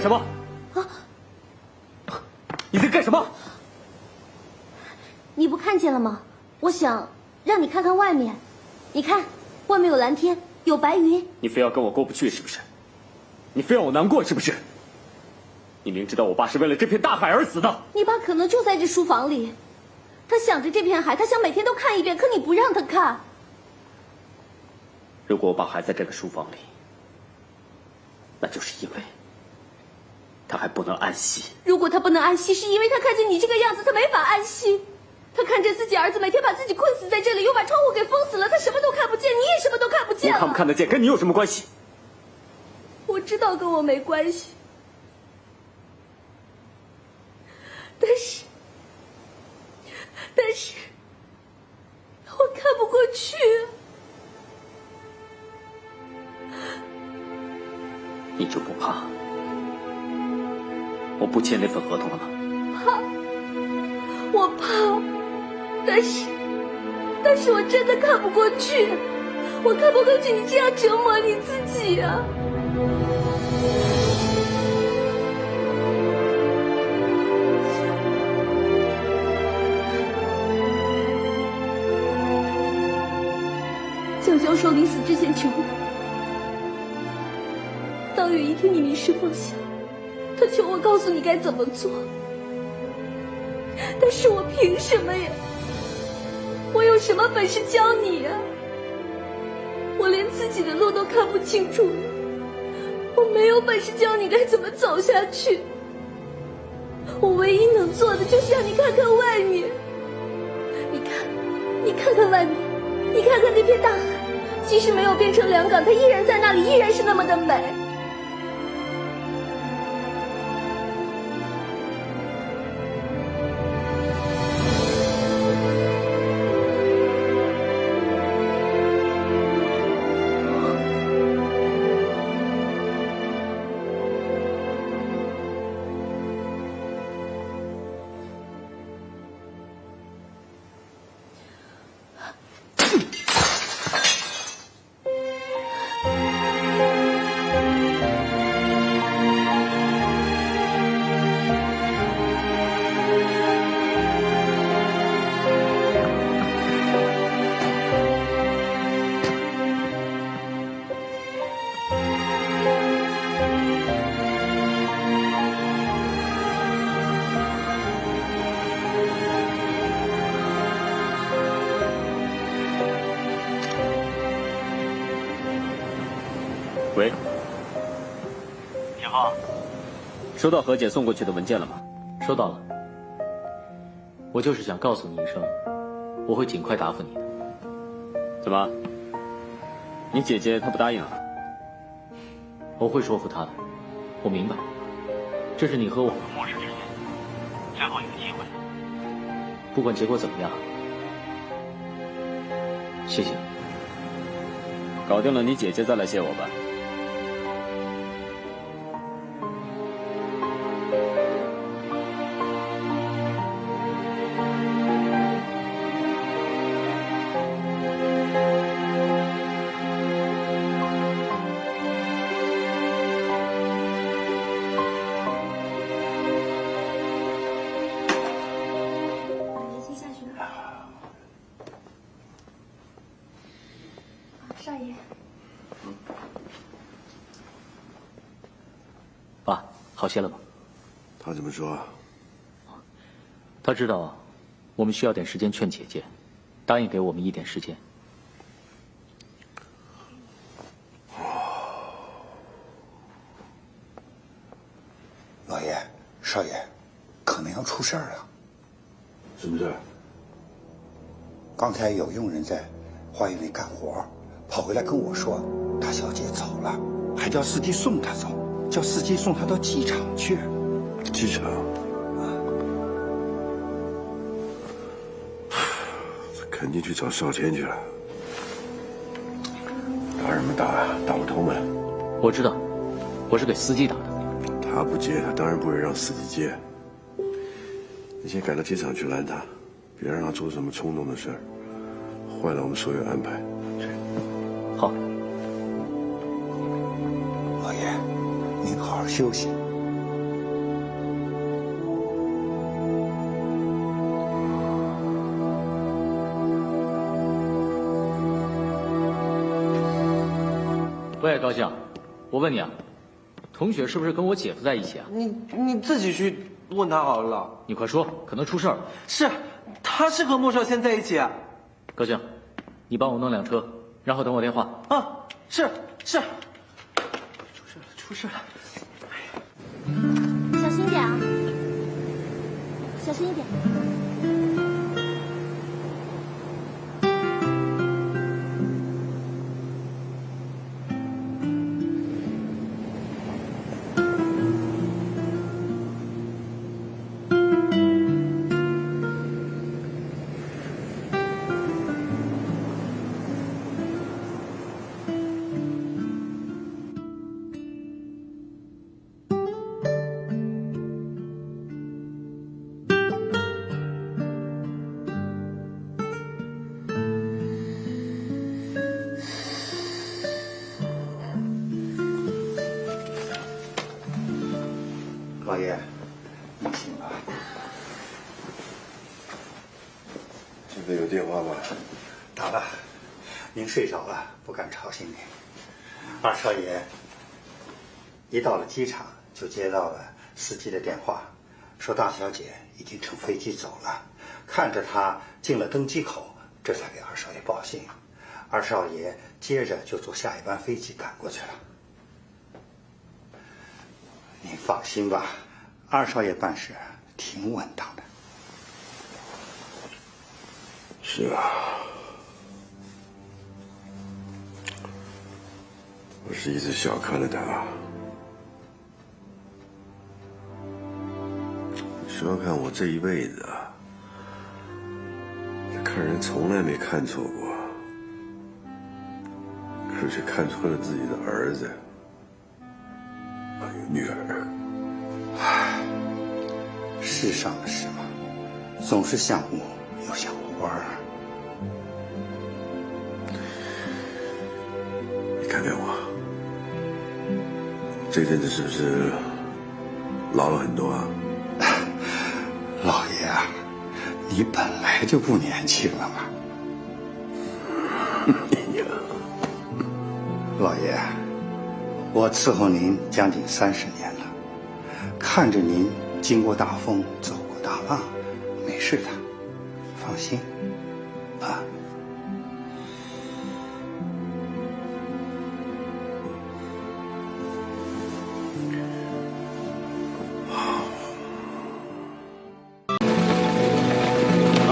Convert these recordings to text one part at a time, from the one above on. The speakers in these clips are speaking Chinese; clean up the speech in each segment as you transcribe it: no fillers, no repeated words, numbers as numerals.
什么？啊！你在干什么？你不看见了吗？我想让你看看外面，你看，外面有蓝天，有白云。你非要跟我过不去是不是？你非让我难过是不是？你明知道我爸是为了这片大海而死的。你爸可能就在这书房里，他想着这片海，他想每天都看一遍，可你不让他看。如果我爸还在这个书房里，那就是因为他还不能安息。如果他不能安息，是因为他看见你这个样子，他没法安息。他看着自己儿子每天把自己困死在这里，又把窗户给封死了，他什么都看不见，你也什么都看不见了。我看不看得见跟你有什么关系？我知道跟我没关系，但是我看不过去。你就不怕我不签那份合同了吗？怕，我怕，但是我真的看不过去，我看不过去你这样折磨你自己啊！蒋教授临死之前求我，当有一天你迷失方向，他求我告诉你该怎么做。但是我凭什么呀？我有什么本事教你呀？我连自己的路都看不清楚，我没有本事教你该怎么走下去。我唯一能做的就是让你看看外面。你看看外面，你看看那片大海，即使没有变成良港，它依然在那里，依然是那么的美。喂，铁浩，收到何姐送过去的文件了吗？收到了。我就是想告诉你一声，我会尽快答复你的。怎么？你姐姐她不答应啊？我会说服她的，我明白，这是你和我末日之间最后一个机会。不管结果怎么样，谢谢你。搞定了你姐姐再来谢我吧。少爷，爸，好些了吗？他怎么说？他知道我们需要点时间劝姐姐，答应给我们一点时间。老爷，少爷，可能要出事儿了。什么事儿？刚才有佣人在花园里干活，跑回来跟我说，大小姐走了，还叫司机送她走，叫司机送她到机场去。机场？肯定去找少天去了。打什么打？打不通吗？我知道，我是给司机打的。他不接，他当然不会让司机接。你先赶到机场去拦他，别让他做什么冲动的事儿，坏了我们所有安排。好。老爷，您好好休息，喂，高兴，我问你啊，童雪是不是跟我姐夫在一起啊？你自己去问他好了。老，你快说，可能出事儿了。是，他是和莫少谦在一起。高兴，你帮我弄辆车，然后等我电话。啊，是。出事了。小心点啊，小心一点。老爷，你醒了。这边有电话吗？打了，您睡着了，不敢吵醒您。二少爷一到了机场就接到了司机的电话，说大小姐已经乘飞机走了，看着她进了登机口，这才给二少爷报信。二少爷接着就坐下一班飞机赶过去了。您放心吧，二少爷办事挺稳当的。是啊，我是一直小看了他。你说看我这一辈子啊，看人从来没看错过，可是却看错了自己的儿子，还有女儿。世上的事嘛，总是像雾又像花儿。你看看我，这阵子是不是老了很多啊？老爷啊，你本来就不年轻了嘛。老爷，我伺候您将近30年了，看着您经过大风，走过大浪，没事的，放心啊。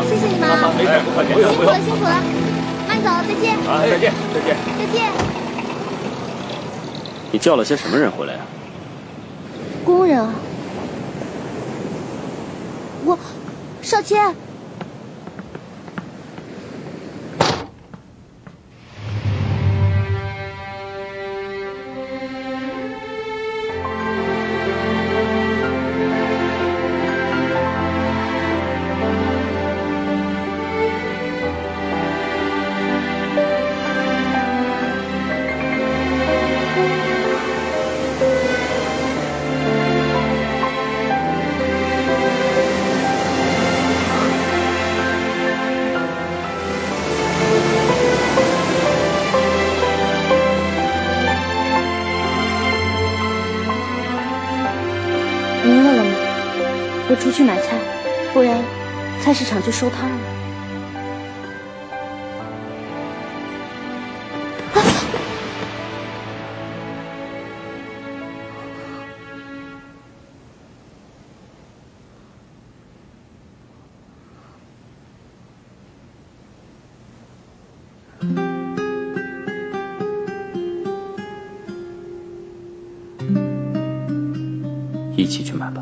谢谢你们啊！没事，辛苦了，辛苦了，慢走，再见。啊，再见，再见。再见。你叫了些什么人回来啊？工人啊，少谦。您饿了吗？我出去买菜，不然菜市场就收摊了。一起去买吧。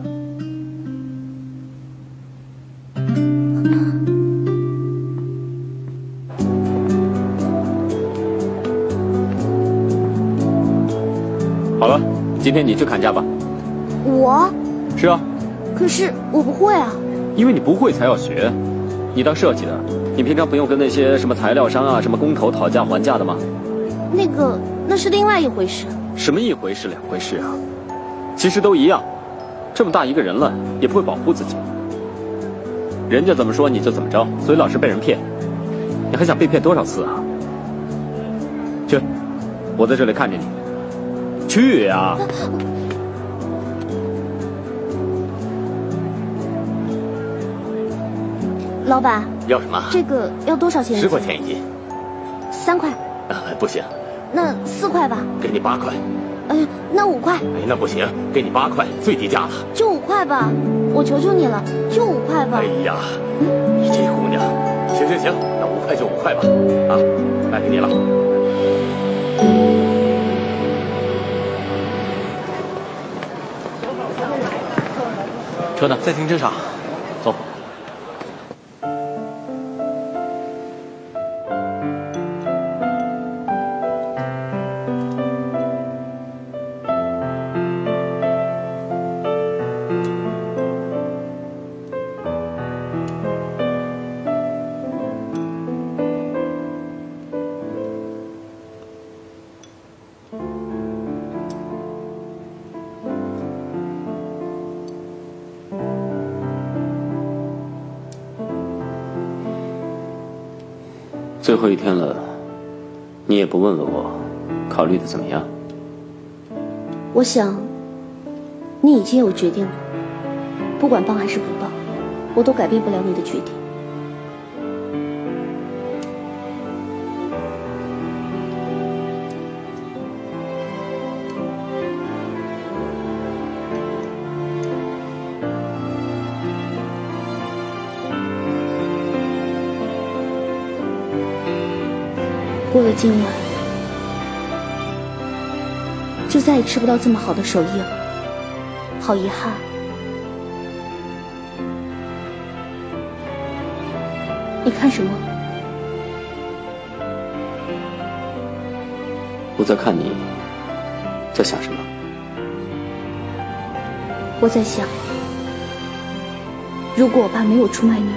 好了，今天你去砍价吧。我？是啊，可是我不会啊。因为你不会才要学。你当设计的，你平常不用跟那些什么材料商啊、什么工头讨价还价的吗？那是另外一回事。什么一回事两回事啊？其实都一样。这么大一个人了，也不会保护自己。人家怎么说你就怎么着，所以老是被人骗。你还想被骗多少次啊？去，我在这里看着你。去呀！老板，要什么？这个要多少钱一斤？ 10块钱一斤。3块。不行。那4块吧。给你8块。那5块。那不行，给你8块，最低价了。就5块吧，我求求你了，就5块吧。哎呀，你这姑娘，行，那5块就5块吧。啊，卖给你了。车呢？在停车场。走。最后一天了，你也不问问我，考虑的怎么样？我想，你已经有决定了，不管帮还是不帮，我都改变不了你的决定。过了今晚，就再也吃不到这么好的手艺了，好遗憾。你看什么？我在看你，在想什么？我在想，如果我爸没有出卖你们，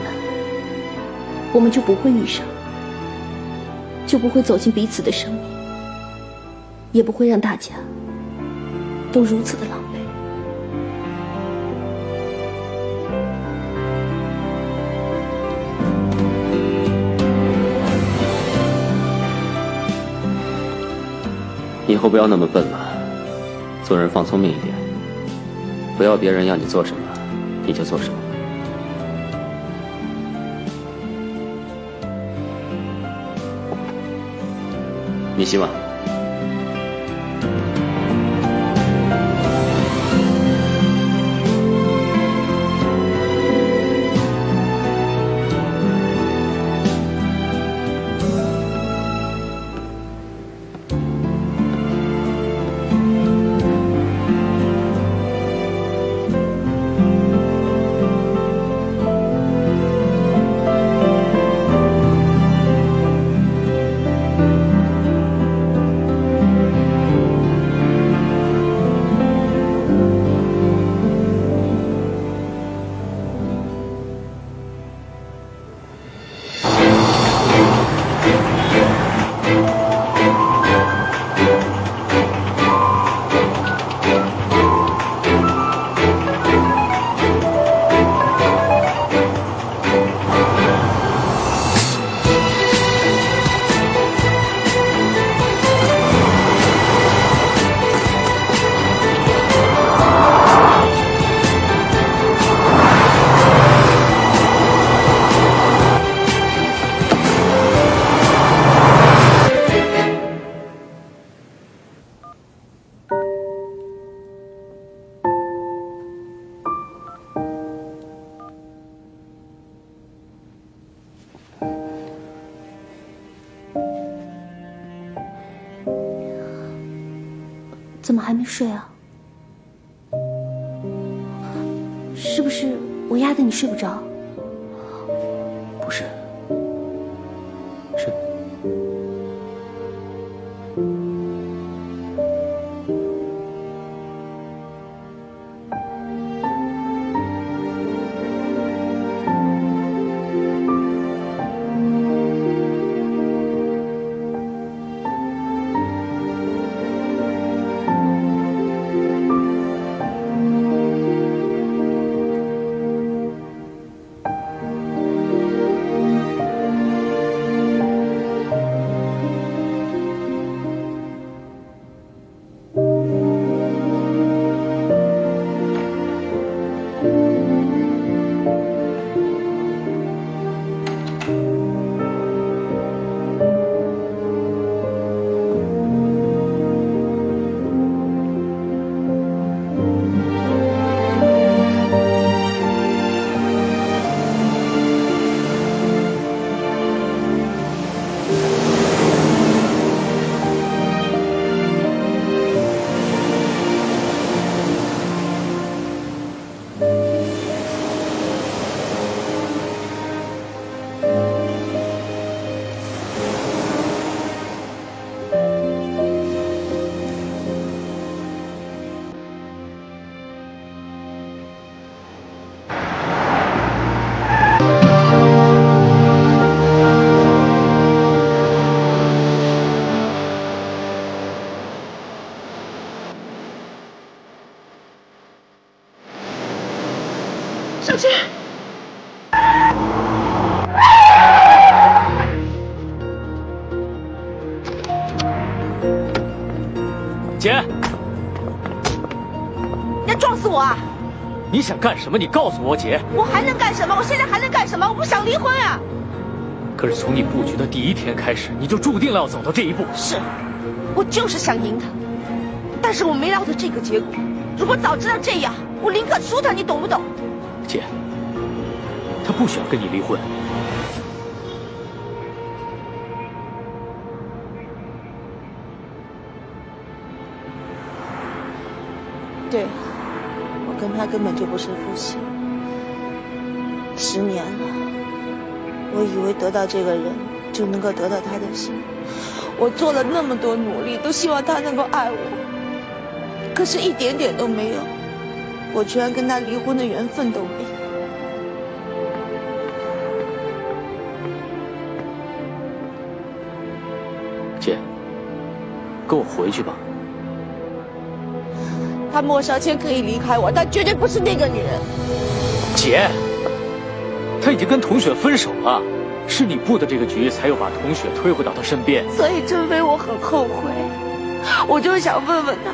我们就不会遇上。就不会走进彼此的生命，也不会让大家都如此的狼狈。以后不要那么笨了，做人放聪明一点，不要别人要你做什么，你就做什么。你洗碗。怎么还没睡啊？是不是我压得你睡不着？不是，是。你想干什么？你告诉我，姐。我还能干什么？我现在还能干什么？我不想离婚啊！可是从你布局的第一天开始，你就注定了要走到这一步。是，我就是想赢他，但是我没料到这个结果。如果早知道这样，我宁可输他，你懂不懂？姐，他不想跟你离婚。对，我跟他根本就不是夫妻。10年了，我以为得到这个人就能够得到他的心，我做了那么多努力，都希望他能够爱我，可是一点点都没有，我居然跟他离婚的缘分都没有。姐，跟我回去吧。他莫少谦可以离开我，但绝对不是那个女人。姐，他已经跟童雪分手了，是你布的这个局，才又把童雪推回到他身边。所以郑飞，我很后悔，我就是想问问他，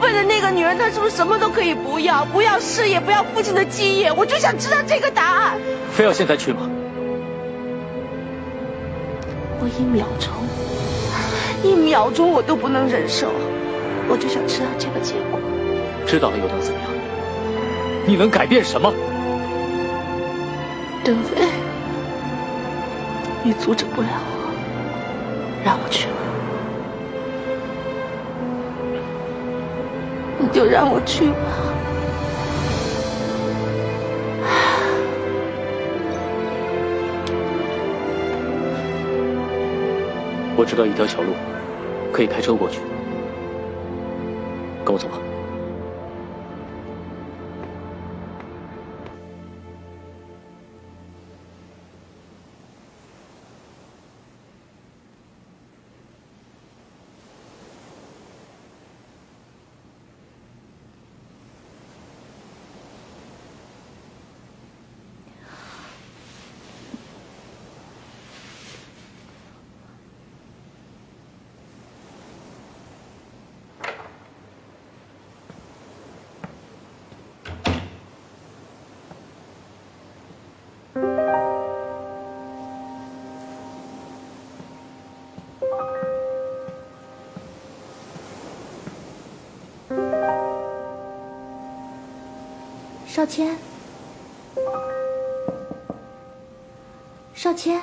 为了那个女人，他是不是什么都可以不要？不要事业，不要父亲的基业，我就想知道这个答案。非要现在去吗？我一秒钟我都不能忍受，我就想知道这个结果。知道了又能怎样？你能改变什么？邓飞，你阻止不了我，让我去吧，你就让我去吧。我知道一条小路，可以开车过去。跟我走吧。少谦，少谦，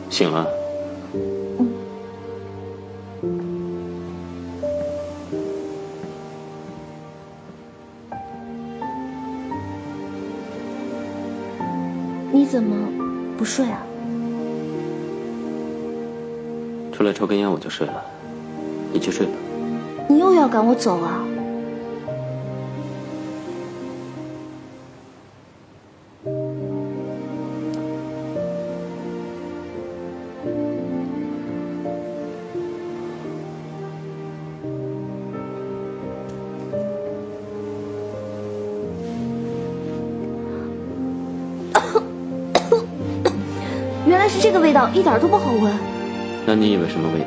醒了。你怎么不睡啊？出来抽根烟我就睡了，你去睡吧。你又要赶我走啊？原来是这个味道，一点都不好闻。那你以为什么味道？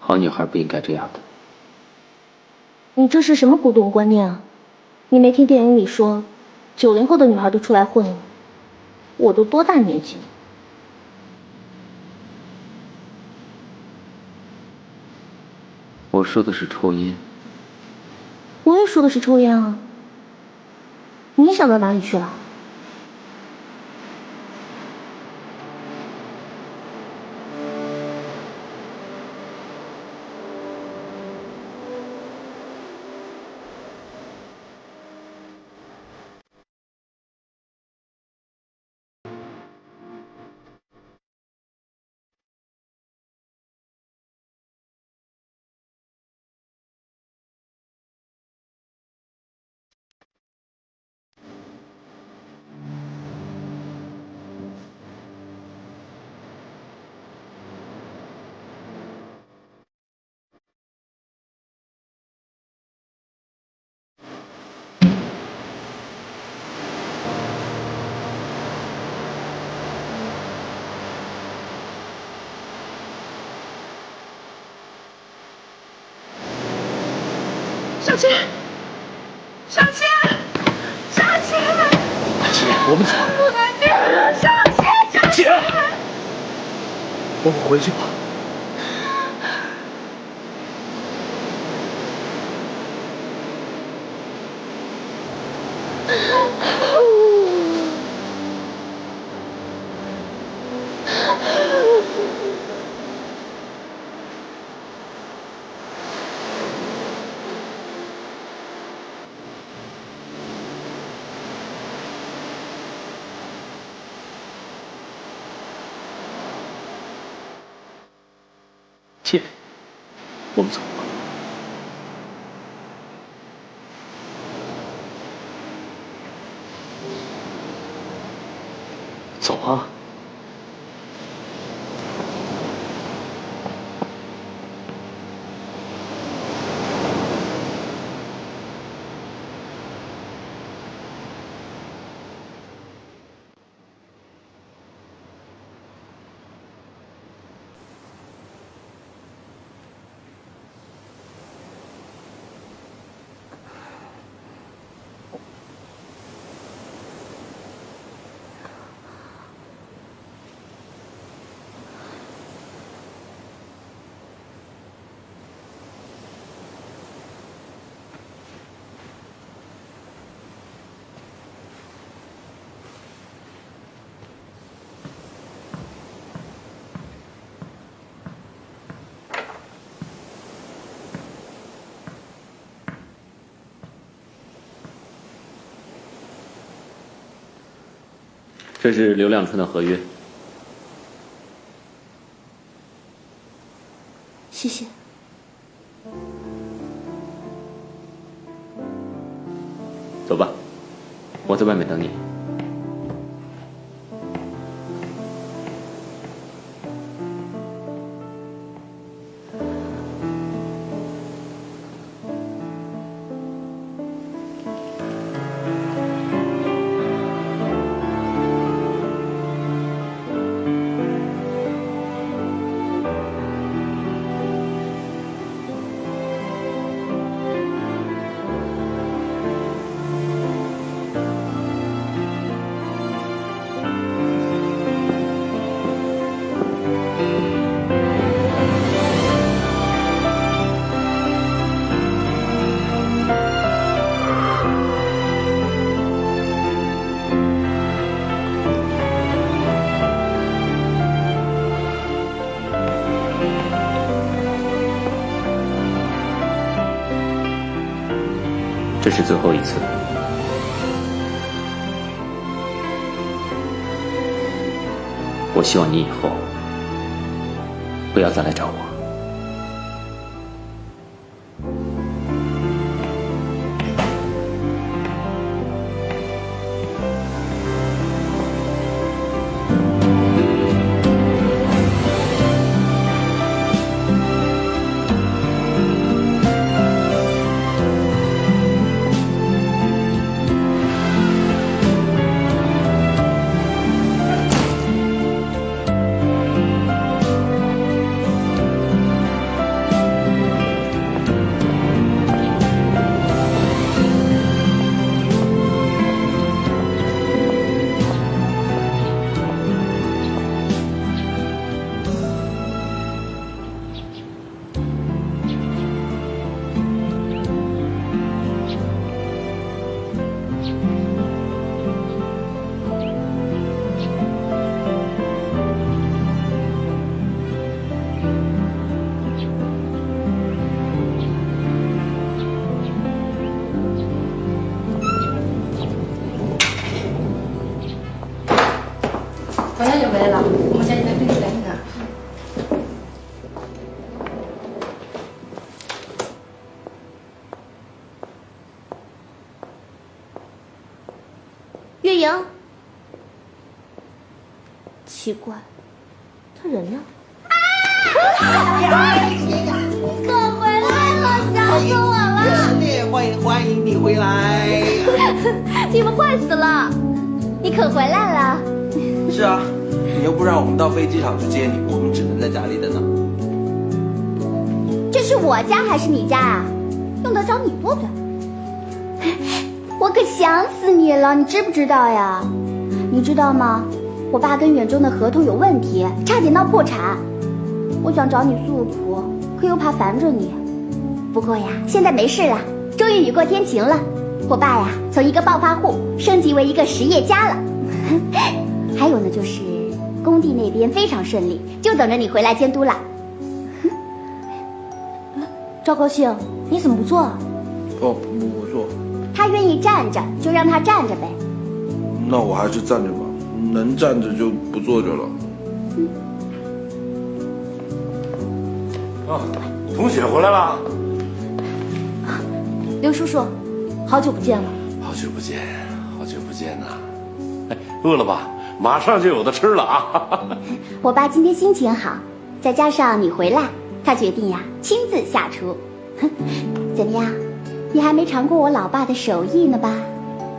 好女孩不应该这样的。你这是什么古董观念啊？你没听电影里说，90后的女孩都出来混了，我都多大年纪了？我说的是抽烟。我也说的是抽烟啊。你想到哪里去了？小千，小千，小千，姐，我们走。小千，姐，我们回去吧。姐，我们走吧。走啊。这是刘亮春的合约。谢谢。走吧，我在外面等你。这是最后一次。我希望你以后不要再来找我。月莹，奇怪，他人呢？可回来了，找死我了！欢迎你回来。你们坏死了！你可回来了？是啊，你又不让我们到飞机场去接你，我们只能在家里等呢。这是我家还是你家啊？用得着你对不对？我可想死你了，你知不知道呀？你知道吗？我爸跟远征的合同有问题，差点闹破产。我想找你诉苦，可又怕烦着你。不过呀，现在没事了，终于雨过天晴了。我爸呀，从一个暴发户升级为一个实业家了。还有呢，就是工地那边非常顺利，就等着你回来监督了。赵高兴，你怎么不做啊？哦，我做。他愿意站着，就让他站着呗。那我还是站着吧，能站着就不坐着了。啊，同学回来了。刘叔叔，好久不见了。好久不见，好久不见呐！哎，饿了吧？马上就有的吃了啊！我爸今天心情好，再加上你回来，他决定呀亲自下厨。怎么样？你还没尝过我老爸的手艺呢吧？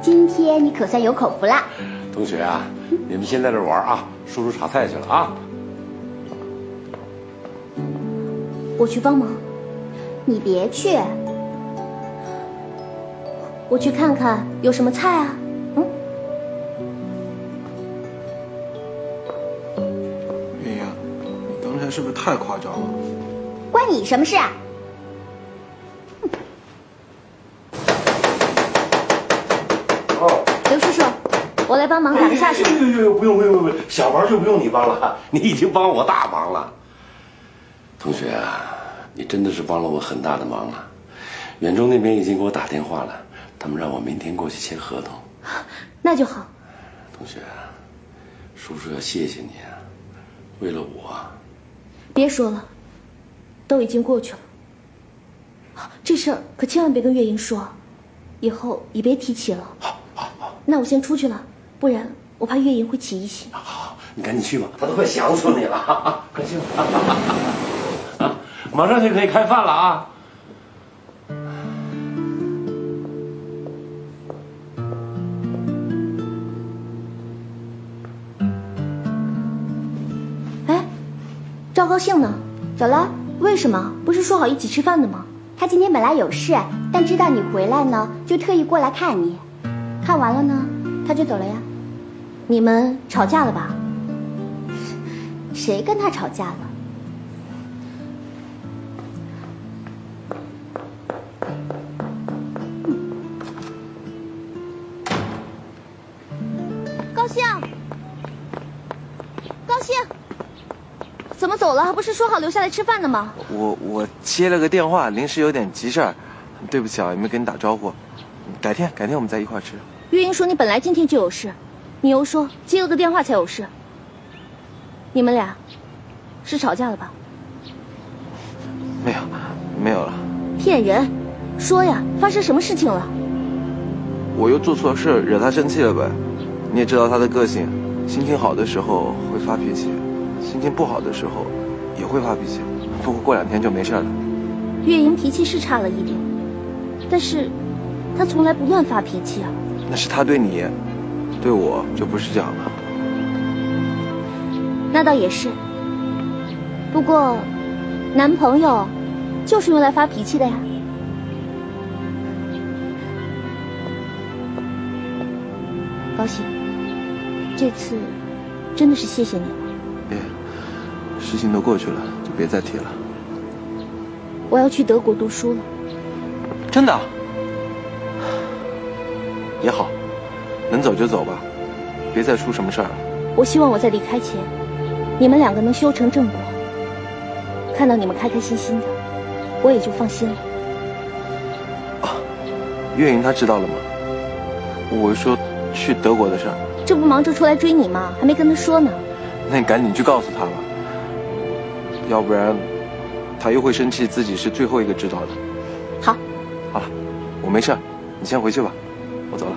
今天你可算有口福了。同学啊，你们先在这玩啊，叔叔炒菜去了啊。我去帮忙。你别去，我去看看有什么菜啊。月莹，你刚才是不是太夸张了？关你什么事啊？刘叔叔，我来帮忙打个下手。不用，小忙就不用你帮了，你已经帮我大忙了。同学啊，你真的是帮了我很大的忙啊！远中那边已经给我打电话了，他们让我明天过去签合同。那就好。同学，叔叔要谢谢你啊，为了我。别说了，都已经过去了。这事儿可千万别跟月莹说，以后也别提起了。好。那我先出去了，不然我怕月莹会起疑心。好，你赶紧去吧，他都快想死你了。快去吧，马上就可以开饭了啊！哎，赵高兴呢？走了？为什么？不是说好一起吃饭的吗？他今天本来有事，但知道你回来呢，就特意过来看你。看完了呢，他就走了呀。你们吵架了吧？谁跟他吵架了？高兴，怎么走了？不是说好留下来吃饭的吗？我接了个电话，临时有点急事儿，对不起啊，也没跟你打招呼。改天我们再一块吃。月英说你本来今天就有事，你又说接了个电话才有事。你们俩是吵架了吧？没有了。骗人！说呀，发生什么事情了？我又做错事惹他生气了呗。你也知道他的个性，心情好的时候会发脾气，心情不好的时候也会发脾气。不过过2天就没事了。月莹脾气是差了一点，但是她从来不乱发脾气啊。那是他对你，对我就不是这样了。那倒也是。不过，男朋友就是用来发脾气的呀。高兴，这次真的是谢谢你了。事情都过去了，就别再提了。我要去德国读书了。真的？也好，能走就走吧，别再出什么事儿了。我希望我在离开前，你们2个能修成正果。看到你们开开心心的，我也就放心了。月莹她知道了吗？我说去德国的事儿。这不忙着出来追你吗？还没跟她说呢。那你赶紧去告诉她吧，要不然她又会生气，自己是最后一个知道的。好。好了，我没事，你先回去吧，我走了。